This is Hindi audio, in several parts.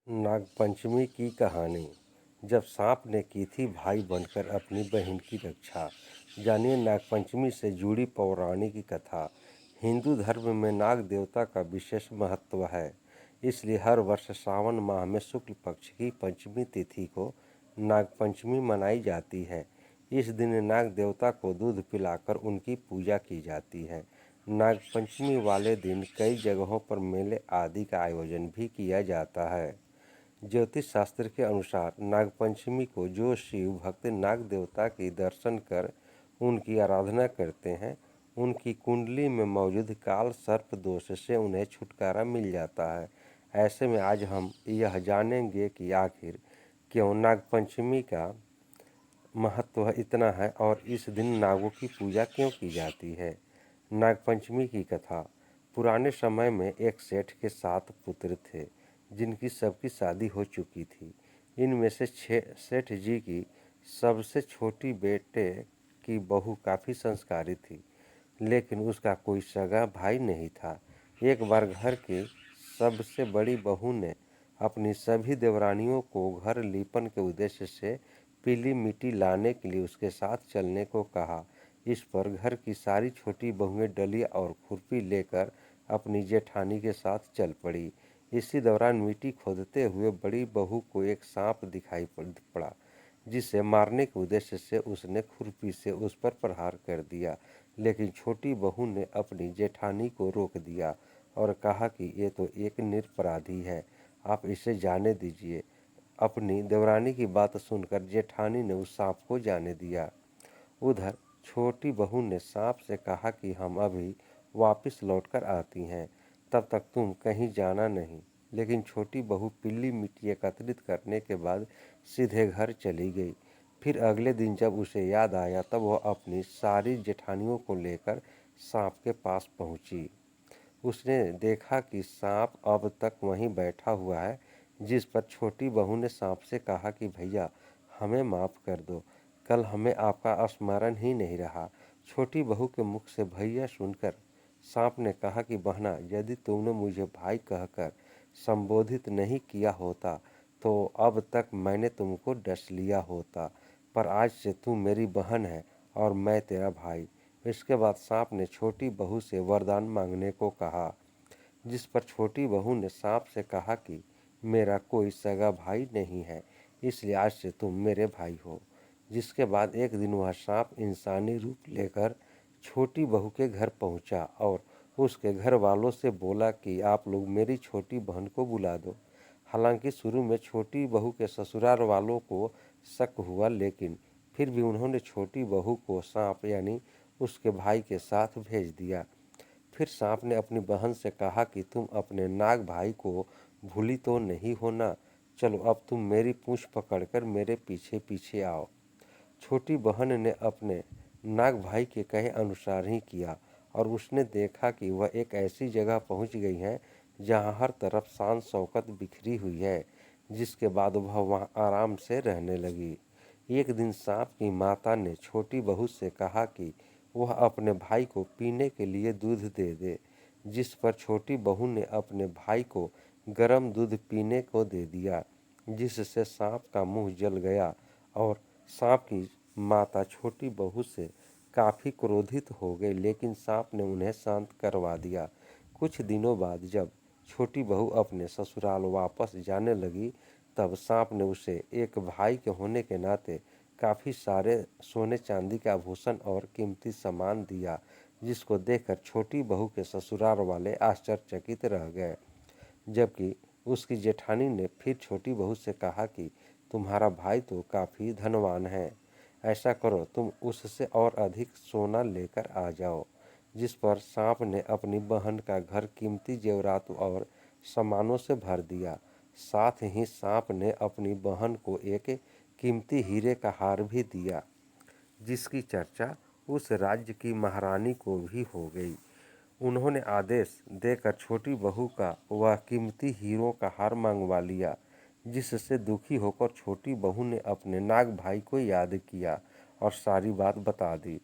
नागपंचमी की कहानी। जब सांप ने की थी भाई बनकर अपनी बहन की रक्षा। जानिए नागपंचमी से जुड़ी पौराणिक कथा। हिंदू धर्म में नाग देवता का विशेष महत्व है, इसलिए हर वर्ष सावन माह में शुक्ल पक्ष की पंचमी तिथि को नागपंचमी मनाई जाती है। इस दिन नाग देवता को दूध पिलाकर उनकी पूजा की जाती है। नागपंचमी वाले दिन कई जगहों पर मेले आदि का आयोजन भी किया जाता है। ज्योतिष शास्त्र के अनुसार नागपंचमी को जो शिव भक्त नाग देवता के दर्शन कर उनकी आराधना करते हैं, उनकी कुंडली में मौजूद काल सर्प दोष से उन्हें छुटकारा मिल जाता है। ऐसे में आज हम यह जानेंगे कि आखिर क्यों नागपंचमी का महत्व इतना है और इस दिन नागों की पूजा क्यों की जाती है। नागपंचमी की कथा। पुराने समय में एक सेठ के 7 पुत्र थे, जिनकी सबकी शादी हो चुकी थी। इनमें से सेठ जी की सबसे छोटी बेटे की बहू काफ़ी संस्कारी थी, लेकिन उसका कोई सगा भाई नहीं था। एक बार घर की सबसे बड़ी बहू ने अपनी सभी देवरानियों को घर लीपन के उद्देश्य से पीली मिट्टी लाने के लिए उसके साथ चलने को कहा। इस पर घर की सारी छोटी बहुएं डलिया और खुरपी लेकर अपनी जेठानी के साथ चल पड़ी। इसी दौरान मिट्टी खोदते हुए बड़ी बहू को एक सांप दिखाई पड़ा, जिसे मारने के उद्देश्य से उसने खुरपी से उस पर प्रहार कर दिया। लेकिन छोटी बहू ने अपनी जेठानी को रोक दिया और कहा कि ये तो एक निरपराधी है, आप इसे जाने दीजिए। अपनी देवरानी की बात सुनकर जेठानी ने उस सांप को जाने दिया। उधर छोटी बहू ने सांप से कहा कि हम अभी वापस लौटकर आती हैं, तब तक तुम कहीं जाना नहीं। लेकिन छोटी बहू पीली मिट्टी एकत्रित करने के बाद सीधे घर चली गई। फिर अगले दिन जब उसे याद आया, तब वह अपनी सारी जेठानियों को लेकर सांप के पास पहुंची। उसने देखा कि सांप अब तक वहीं बैठा हुआ है, जिस पर छोटी बहू ने सांप से कहा कि भैया हमें माफ़ कर दो, कल हमें आपका स्मरण ही नहीं रहा। छोटी बहू के मुख से भैया सुनकर सांप ने कहा कि बहना, यदि तुमने मुझे भाई कहकर संबोधित नहीं किया होता तो अब तक मैंने तुमको डस लिया होता, पर आज से तू मेरी बहन है और मैं तेरा भाई। इसके बाद सांप ने छोटी बहू से वरदान मांगने को कहा, जिस पर छोटी बहू ने सांप से कहा कि मेरा कोई सगा भाई नहीं है, इसलिए आज से तुम मेरे भाई हो। जिसके बाद एक दिन वह सांप इंसानी रूप लेकर छोटी बहू के घर पहुंचा और उसके घर वालों से बोला कि आप लोग मेरी छोटी बहन को बुला दो। हालांकि शुरू में छोटी बहू के ससुराल वालों को शक हुआ, लेकिन फिर भी उन्होंने छोटी बहू को सांप यानी उसके भाई के साथ भेज दिया। फिर सांप ने अपनी बहन से कहा कि तुम अपने नाग भाई को भूली तो नहीं हो ना, चलो अब तुम मेरी पूंछ पकड़कर मेरे पीछे पीछे आओ। छोटी बहन ने अपने नाग भाई के कहे अनुसार ही किया और उसने देखा कि वह एक ऐसी जगह पहुंच गई है जहां हर तरफ शान शौकत बिखरी हुई है। जिसके बाद वह वहां आराम से रहने लगी। एक दिन सांप की माता ने छोटी बहू से कहा कि वह अपने भाई को पीने के लिए दूध दे दे, जिस पर छोटी बहू ने अपने भाई को गर्म दूध पीने को दे दिया, जिससे सांप का मुंह जल गया और सांप की माता छोटी बहू से काफ़ी क्रोधित हो गई, लेकिन सांप ने उन्हें शांत करवा दिया। कुछ दिनों बाद जब छोटी बहू अपने ससुराल वापस जाने लगी, तब सांप ने उसे एक भाई के होने के नाते काफ़ी सारे सोने चांदी के आभूषण और कीमती सामान दिया, जिसको देखकर छोटी बहू के ससुराल वाले आश्चर्यचकित रह गए। जबकि उसकी जेठानी ने फिर छोटी बहू से कहा कि तुम्हारा भाई तो काफ़ी धनवान है, ऐसा करो तुम उससे और अधिक सोना लेकर आ जाओ। जिस पर सांप ने अपनी बहन का घर कीमती जेवरात और सामानों से भर दिया। साथ ही सांप ने अपनी बहन को एक कीमती हीरे का हार भी दिया, जिसकी चर्चा उस राज्य की महारानी को भी हो गई। उन्होंने आदेश देकर छोटी बहू का वह कीमती हीरों का हार मंगवा लिया, जिससे दुखी होकर छोटी बहू ने अपने नाग भाई को याद किया और सारी बात बता दी।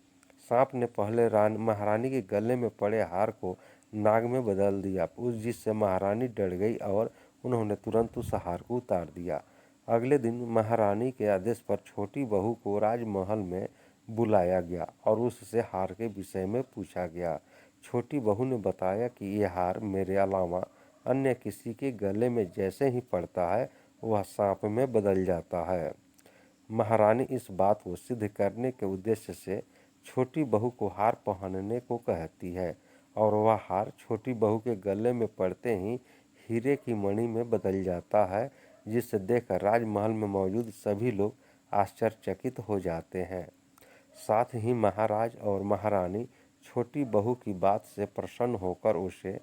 सांप ने पहले महारानी के गले में पड़े हार को नाग में बदल दिया, उस जिससे महारानी डर गई और उन्होंने तुरंत उस हार को उतार दिया। अगले दिन महारानी के आदेश पर छोटी बहू को राजमहल में बुलाया गया और उससे हार के विषय में पूछा गया। छोटी बहू ने बताया कि यह हार मेरे अलावा अन्य किसी के गले में जैसे ही पड़ता है वह सांप में बदल जाता है। महारानी इस बात को सिद्ध करने के उद्देश्य से छोटी बहू को हार पहनने को कहती है और वह हार छोटी बहू के गले में पड़ते ही हीरे की मणि में बदल जाता है, जिसे देखकर राजमहल में मौजूद सभी लोग आश्चर्यचकित हो जाते हैं। साथ ही महाराज और महारानी छोटी बहू की बात से प्रसन्न होकर उसे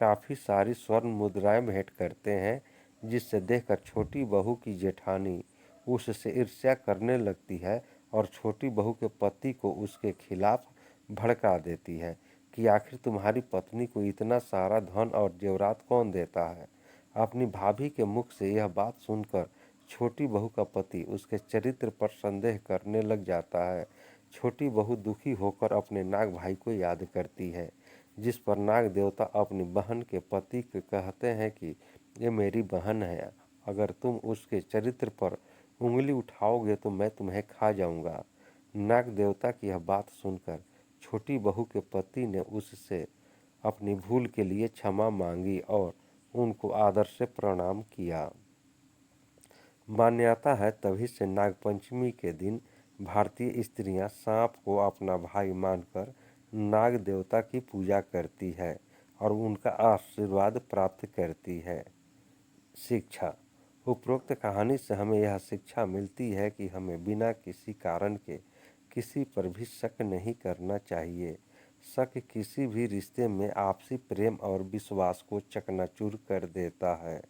काफ़ी सारी स्वर्ण मुद्राएं भेंट करते हैं, जिससे देखकर छोटी बहू की जेठानी उससे ईर्ष्या करने लगती है और छोटी बहू के पति को उसके खिलाफ भड़का देती है कि आखिर तुम्हारी पत्नी को इतना सारा धन और जेवरात कौन देता है। अपनी भाभी के मुख से यह बात सुनकर छोटी बहू का पति उसके चरित्र पर संदेह करने लग जाता है। छोटी बहू दुखी होकर अपने नाग भाई को याद करती है, जिस पर नाग देवता अपनी बहन के पति को कहते हैं कि ये मेरी बहन है, अगर तुम उसके चरित्र पर उंगली उठाओगे तो मैं तुम्हें खा जाऊंगा। नाग देवता की यह बात सुनकर छोटी बहू के पति ने उससे अपनी भूल के लिए क्षमा मांगी और उनको आदर से प्रणाम किया। मान्यता है तभी से नागपंचमी के दिन भारतीय स्त्रियां सांप को अपना भाई मानकर नाग देवता की पूजा करती है और उनका आशीर्वाद प्राप्त करती है। शिक्षा। उपरोक्त कहानी से हमें यह शिक्षा मिलती है कि हमें बिना किसी कारण के किसी पर भी शक नहीं करना चाहिए। शक किसी भी रिश्ते में आपसी प्रेम और विश्वास को चकनाचूर कर देता है।